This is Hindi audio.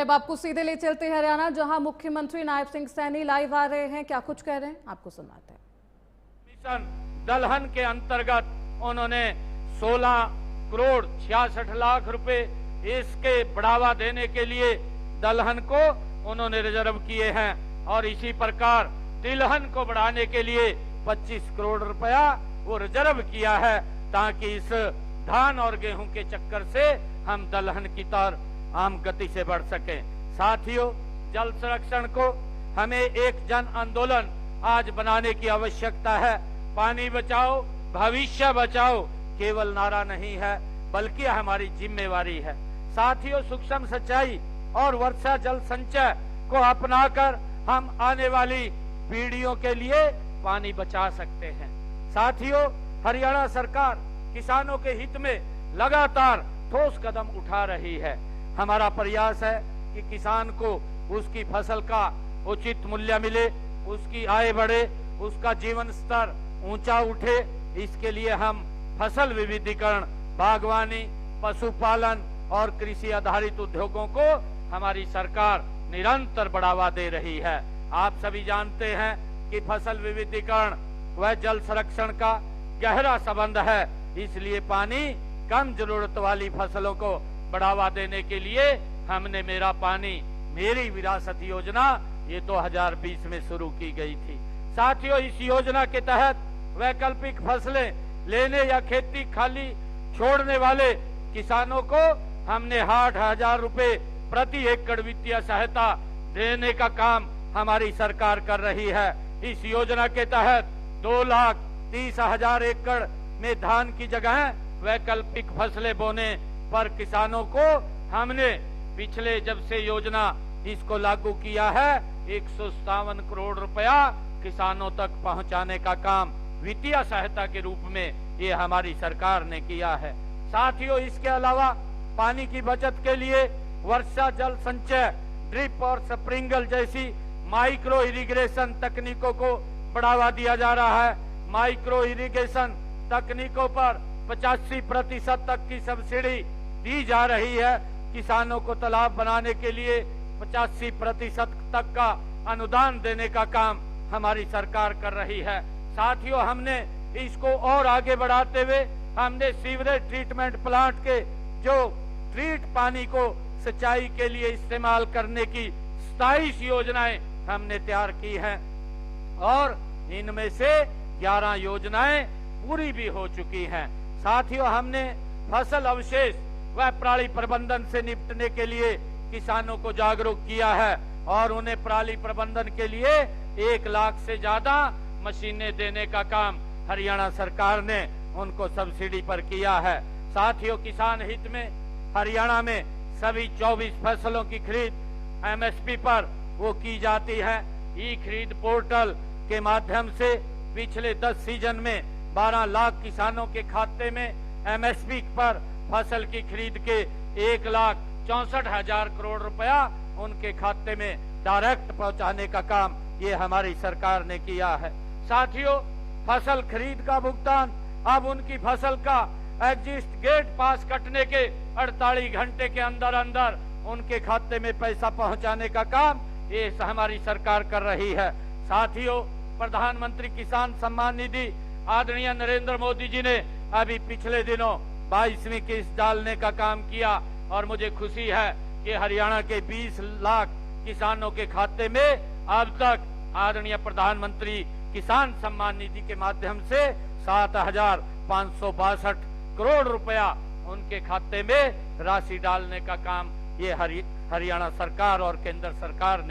अब आपको सीधे ले चलते हैं हरियाणा, जहां मुख्यमंत्री नायब सिंह सैनी लाइव आ रहे हैं। क्या कुछ कह रहे हैं आपको सुनाते हैं। मिशन दलहन के अंतर्गत उन्होंने 16 करोड़ 66 लाख रुपए इसके बढ़ावा देने के लिए दलहन को उन्होंने रिजर्व किए हैं और इसी प्रकार तिलहन को बढ़ाने के लिए 25 करोड़ रुपया वो रिजर्व किया है, ताकि इस धान और गेहूं के चक्कर से हम दलहन की तरफ आम गति से बढ़ सके। साथियों, जल संरक्षण को हमें एक जन आंदोलन आज बनाने की आवश्यकता है। पानी बचाओ भविष्य बचाओ केवल नारा नहीं है, बल्कि हमारी जिम्मेवारी है। साथियों, सूक्ष्म सिंचाई और वर्षा जल संचय को अपनाकर हम आने वाली पीढ़ियों के लिए पानी बचा सकते हैं। साथियों, हरियाणा सरकार किसानों के हित में लगातार ठोस कदम उठा रही है। हमारा प्रयास है कि किसान को उसकी फसल का उचित मूल्य मिले, उसकी आय बढ़े, उसका जीवन स्तर ऊंचा उठे। इसके लिए हम फसल विविधीकरण, बागवानी, पशुपालन और कृषि आधारित उद्योगों को हमारी सरकार निरंतर बढ़ावा दे रही है। आप सभी जानते हैं कि फसल विविधीकरण व जल संरक्षण का गहरा संबंध है, इसलिए पानी कम जरूरत वाली फसलों को बढ़ावा देने के लिए हमने मेरा पानी मेरी विरासत योजना ये 2020 में शुरू की गई थी। साथियों, इस योजना के तहत वैकल्पिक फसलें लेने या खेती खाली छोड़ने वाले किसानों को हमने 8,000 रुपए प्रति एकड़ वित्तीय सहायता देने का काम हमारी सरकार कर रही है। इस योजना के तहत 2,30,000 एकड़ में धान की जगह वैकल्पिक फसलें बोने पर किसानों को हमने पिछले जब से योजना इसको लागू किया है 157 करोड़ रुपया किसानों तक पहुंचाने का काम वित्तीय सहायता के रूप में ये हमारी सरकार ने किया है। साथियों, इसके अलावा पानी की बचत के लिए वर्षा जल संचय, ड्रिप और स्प्रिंकल जैसी माइक्रो इरिगेशन तकनीकों को बढ़ावा दिया जा रहा है। माइक्रो इरिगेशन तकनीकों पर 85% तक की सब्सिडी दी जा रही है। किसानों को तालाब बनाने के लिए 85% तक का अनुदान देने का काम हमारी सरकार कर रही है। साथियों, हमने इसको और आगे बढ़ाते हुए हमने सीवरेज ट्रीटमेंट प्लांट के जो ट्रीट पानी को सिंचाई के लिए इस्तेमाल करने की 27 योजनाएं हमने तैयार की हैं और इनमें से 11 योजनाएं पूरी भी हो चुकी हैं। साथियों, हमने फसल अवशेष व पराली प्रबंधन से निपटने के लिए किसानों को जागरूक किया है और उन्हें पराली प्रबंधन के लिए 1 लाख से ज्यादा मशीनें देने का काम हरियाणा सरकार ने उनको सब्सिडी पर किया है। साथियों, किसान हित में हरियाणा में सभी 24 फसलों की खरीद MSP पर वो की जाती है। ई खरीद पोर्टल के माध्यम से पिछले 10 सीजन में 12 लाख किसानों के खाते में MSP पर फसल की खरीद के 1,64,000 करोड़ रुपया उनके खाते में डायरेक्ट पहुंचाने का काम ये हमारी सरकार ने किया है। साथियों, फसल खरीद का भुगतान अब उनकी फसल का एग्जिस्ट गेट पास कटने के 48 घंटे के अंदर अंदर उनके खाते में पैसा पहुंचाने का काम ये हमारी सरकार कर रही है। साथियों, प्रधानमंत्री किसान सम्मान निधि आदरणीय नरेंद्र मोदी जी ने अभी पिछले दिनों 22वीं किस्त डालने का काम किया और मुझे खुशी है कि हरियाणा के 20 लाख किसानों के खाते में अब तक आदरणीय प्रधानमंत्री किसान सम्मान निधि के माध्यम से 7,562 करोड़ रुपया उनके खाते में राशि डालने का काम ये हरियाणा सरकार और केंद्र सरकार ने